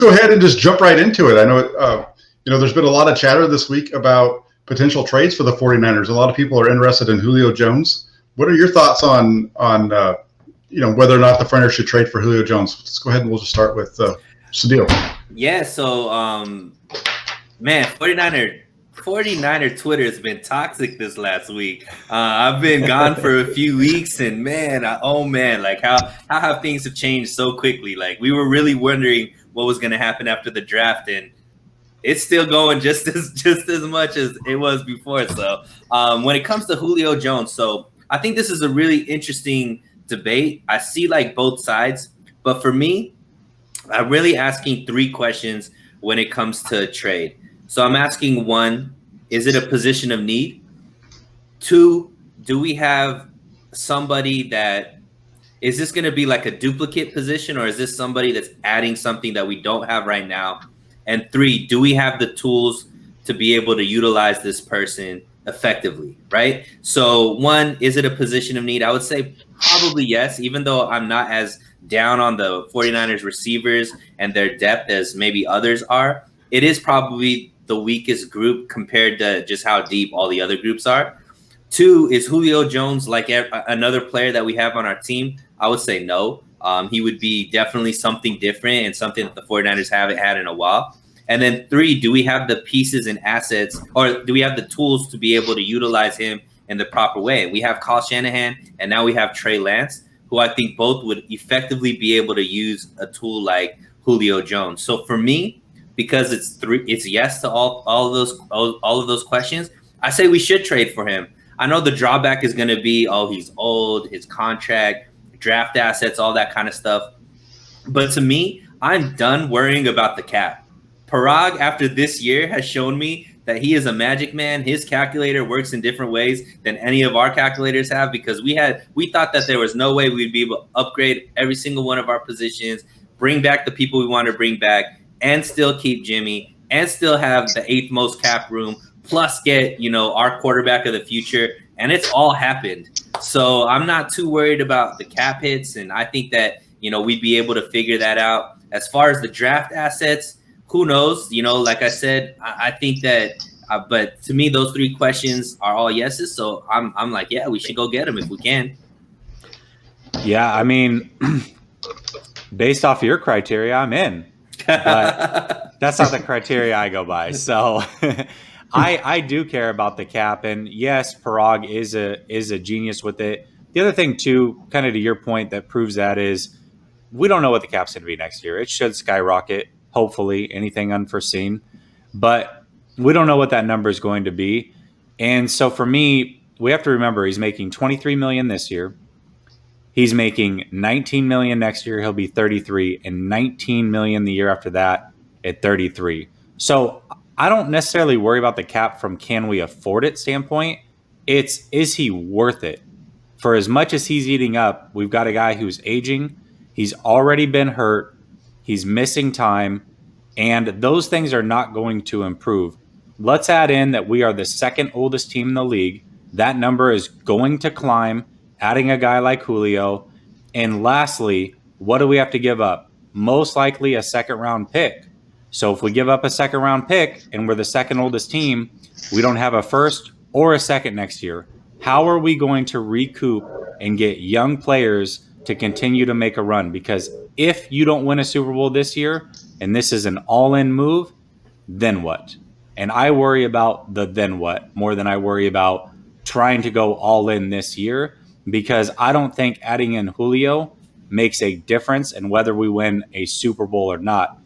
go ahead and just jump right into it. I know, there's been a lot of chatter this week about potential trades for the 49ers. A lot of people are interested in Julio Jones. What are your thoughts on whether or not the 49ers should trade for Julio Jones? Let's go ahead and we'll just start with Sadil. Yeah, so, man, 49er Twitter has been toxic this last week. I've been gone for a few weeks, and man, like how have things have changed so quickly? Like we were really wondering what was going to happen after the draft, and it's still going just as much as it was before. So when it comes to Julio Jones, so I think this is a really interesting debate. I see like both sides, but for me, I'm really asking three questions when it comes to trade. So I'm asking, one, is it a position of need? Two, do we have somebody is this going to be like a duplicate position, or is this somebody that's adding something that we don't have right now? And three, do we have the tools to be able to utilize this person effectively, right? So one, is it a position of need? I would say probably yes, even though I'm not as down on the 49ers receivers and their depth as maybe others are. It is probably the weakest group compared to just how deep all the other groups are. Two, is Julio Jones like another player that we have on our team? I would say no. He would be definitely something different and something that the 49ers haven't had in a while. And then three, do we have the pieces and assets, or do we have the tools to be able to utilize him in the proper way? We have Kyle Shanahan, and now we have Trey Lance, who I think both would effectively be able to use a tool like Julio Jones. So for me, because it's yes to all of those questions, I say we should trade for him. I know the drawback is going to be, he's old, his contract, draft assets, all that kind of stuff. But to me, I'm done worrying about the cap. Parag, after this year, has shown me that he is a magic man. His calculator works in different ways than any of our calculators have, because we thought that there was no way we'd be able to upgrade every single one of our positions, bring back the people we want to bring back, and still keep Jimmy, and still have the 8th most cap room, plus get, our quarterback of the future. And it's all happened. So I'm not too worried about the cap hits. And I think that, we'd be able to figure that out. As far as the draft assets, who knows? Like I said, I think that, but to me, those three questions are all yeses. So I'm like, yeah, we should go get them if we can. Yeah, I mean, based off your criteria, I'm in. But that's not the criteria I go by. So I do care about the cap, and yes, Parag is a genius with it. The other thing too, kind of to your point, that proves that is we don't know what the cap's going to be next year. It should skyrocket, hopefully, anything unforeseen, but we don't know what that number is going to be. And so for me, we have to remember he's making $23 million this year. He's making $19 million next year. He'll be 33, and $19 million the year after that at 33. So I don't necessarily worry about the cap from can we afford it standpoint. It's, is he worth it? For as much as he's eating up, we've got a guy who's aging. He's already been hurt. He's missing time. And those things are not going to improve. Let's add in that we are the second oldest team in the league. That number is going to climb, adding a guy like Julio. And lastly, what do we have to give up? Most likely a second-round pick. So if we give up a second-round pick and we're the second oldest team, we don't have a first or a second next year. How are we going to recoup and get young players to continue to make a run? Because if you don't win a Super Bowl this year, and this is an all-in move, then what? And I worry about the then what more than I worry about trying to go all in this year, because I don't think adding in Julio makes a difference in whether we win a Super Bowl or not.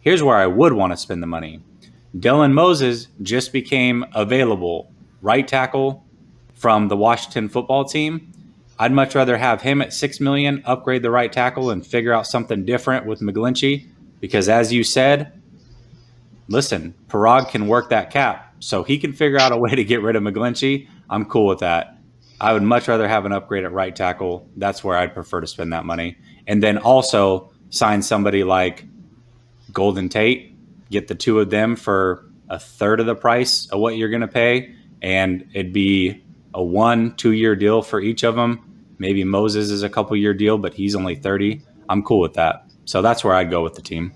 Here's where I would want to spend the money. Dylan Moses just became available, right tackle from the Washington football team. I'd much rather have him at $6 million, upgrade the right tackle, and figure out something different with McGlinchey. Because as you said, listen, Parag can work that cap, so he can figure out a way to get rid of McGlinchey. I'm cool with that. I would much rather have an upgrade at right tackle. That's where I'd prefer to spend that money. And then also sign somebody like Golden Tate, get the two of them for a third of the price of what you're going to pay, and it'd be a 1-2 year deal for each of them. Maybe Moses is a couple year deal, but he's only 30. I'm cool with that. So that's where I'd go with the team.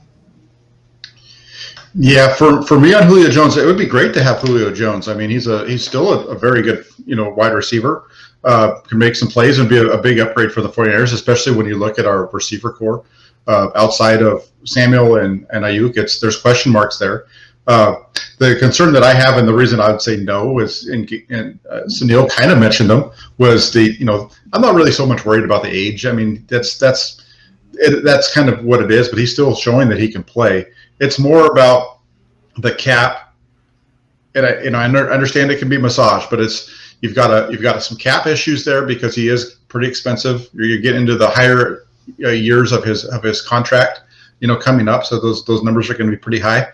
Yeah, for me on Julio Jones, it would be great to have Julio Jones. I mean, he's still a very good wide receiver. Can make some plays and be a big upgrade for the 49ers, especially when you look at our receiver core. Outside of Samuel and Ayuk, there's question marks there. The concern that I have, and the reason I would say no, is, and Sunil kind of mentioned them, was I'm not really so much worried about the age. I mean, that's kind of what it is, but he's still showing that he can play. It's more about the cap, and I understand it can be massaged, but you've got some cap issues there because he is pretty expensive. You get into the higher years of his contract, coming up, so those numbers are going to be pretty high.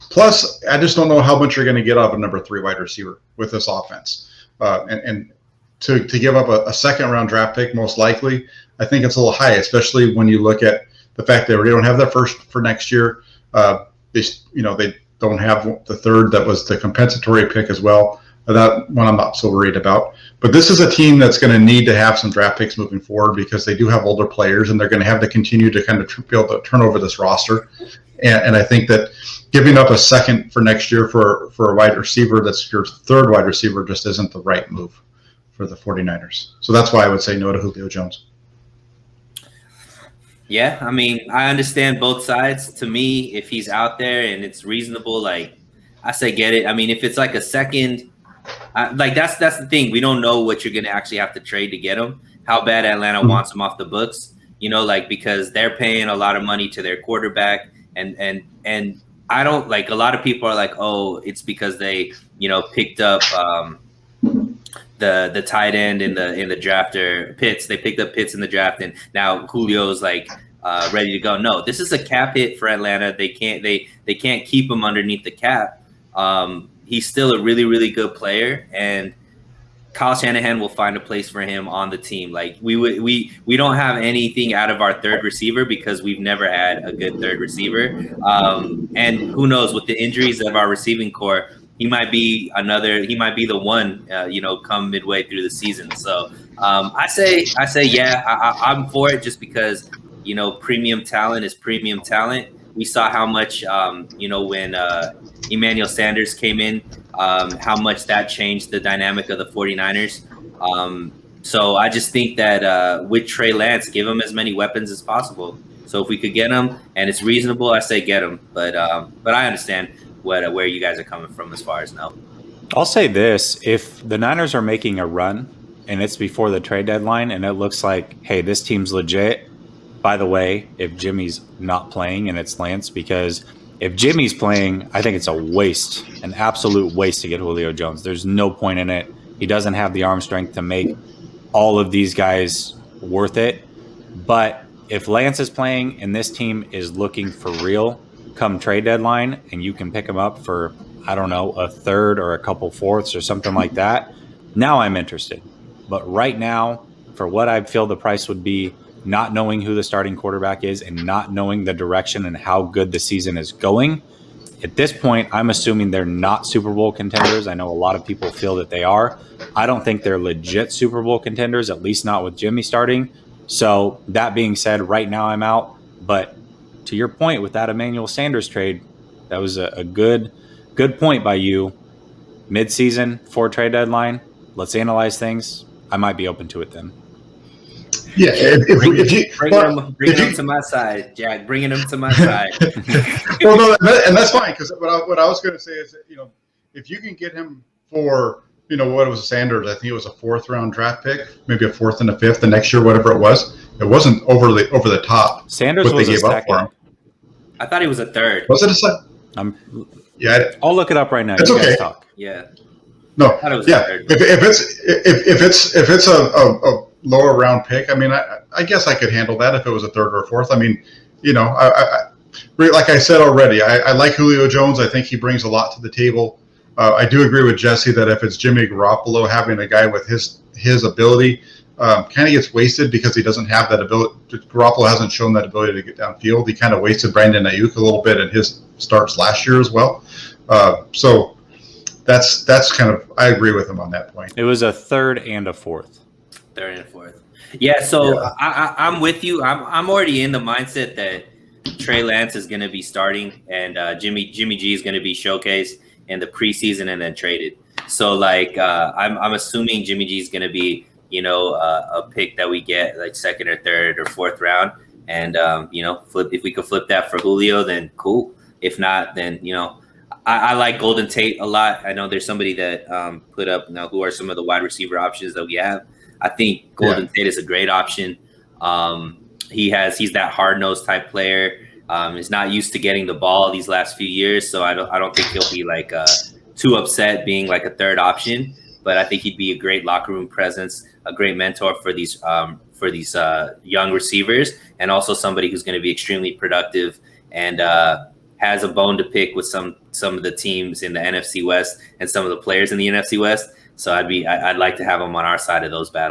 Plus, I just don't know how much you're going to get out of a number 3 wide receiver with this offense, and to give up a second round draft pick, most likely, I think it's a little high, especially when you look at the fact that we don't have their first for next year. They don't have the third that was the compensatory pick as well. That one I'm not so worried about. But this is a team that's going to need to have some draft picks moving forward because they do have older players, and they're going to have to continue to kind of be able to turn over this roster. And I think that giving up a second for next year for a wide receiver that's your third wide receiver just isn't the right move for the 49ers. So that's why I would say no to Julio Jones. Yeah, I mean, I understand both sides. To me, if he's out there and it's reasonable, like, I say get it. I mean, if it's like a second, that's the thing. We don't know what you're going to actually have to trade to get him, how bad Atlanta wants him off the books, because they're paying a lot of money to their quarterback. And I don't, like, a lot of people are like, oh, it's because they, picked up the tight end in the draft, or Pitts. They picked up Pitts in the draft, and now Julio's like ready to go. No, this is a cap hit for Atlanta. They can't keep him underneath the cap. He's still a really, really good player, and Kyle Shanahan will find a place for him on the team. Like, we don't have anything out of our third receiver because we've never had a good third receiver. And who knows, with the injuries of our receiving core, he might be the one, come midway through the season. So I say, yeah, I'm for it, just because, premium talent is premium talent. We saw how much, when Emmanuel Sanders came in, how much that changed the dynamic of the 49ers. So I just think that with Trey Lance, give him as many weapons as possible. So if we could get him and it's reasonable, I say get him. But I understand where you guys are coming from as far as no. I'll say this: if the Niners are making a run and it's before the trade deadline and it looks like, hey, this team's legit. By the way, if Jimmy's not playing and it's Lance, because if Jimmy's playing, I think it's a waste, an absolute waste to get Julio Jones. There's no point in it. He doesn't have the arm strength to make all of these guys worth it. But if Lance is playing and this team is looking for real come trade deadline, and you can pick him up for, I don't know, a third or a couple fourths or something like that, now I'm interested. But right now, for what I feel the price would be, not knowing who the starting quarterback is and not knowing the direction and how good the season is going, at this point, I'm assuming they're not Super Bowl contenders. I know a lot of people feel that they are. I don't think they're legit Super Bowl contenders, at least not with Jimmy starting. So that being said, right now I'm out. But to your point with that Emmanuel Sanders trade, that was a good point by you. Mid-season, for trade deadline, let's analyze things. I might be open to it then. Yeah, bring him to my side, Jack. Bringing him to my side. Well, no, and that's fine, because what I was going to say is that, if you can get him for what was Sanders, I think it was a 4th round draft pick, maybe a 4th and a 5th the next year, whatever it wasn't over the top. Sanders what was they a gave up second. for him. I thought he was a 3rd. Was it a second? Yeah, I'll look it up right now. It's you okay. guys talk. Yeah. No. Yeah. If it's a lower round pick, I mean, I guess I could handle that if it was a 3rd or a 4th. I mean, I like I said already, I like Julio Jones. I think he brings a lot to the table. I do agree with Jesse that if it's Jimmy Garoppolo, having a guy with his ability kind of gets wasted because he doesn't have that ability. Garoppolo hasn't shown that ability to get downfield. He kind of wasted Brandon Ayuk a little bit in his starts last year as well. So that's kind of, I agree with him on that point. It was a 3rd and a 4th. 3rd and 4th. Yeah, so yeah. I'm with you. I'm already in the mindset that Trey Lance is going to be starting, and Jimmy G is going to be showcased in the preseason and then traded. So like I'm assuming Jimmy G is going to be a pick that we get like second or third or fourth round, and if we could flip that for Julio, then cool. If not, then I like Golden Tate a lot. I know there's somebody that put up now who are some of the wide receiver options that we have. I think Golden Tate is a great option. He's that hard-nosed type player. Is not used to getting the ball these last few years, so I don't think he'll be like too upset being like a third option. But I think he'd be a great locker room presence, a great mentor for these young receivers, and also somebody who's going to be extremely productive and has a bone to pick with some of the teams in the NFC West and some of the players in the NFC West. So I'd like to have him on our side of those battles.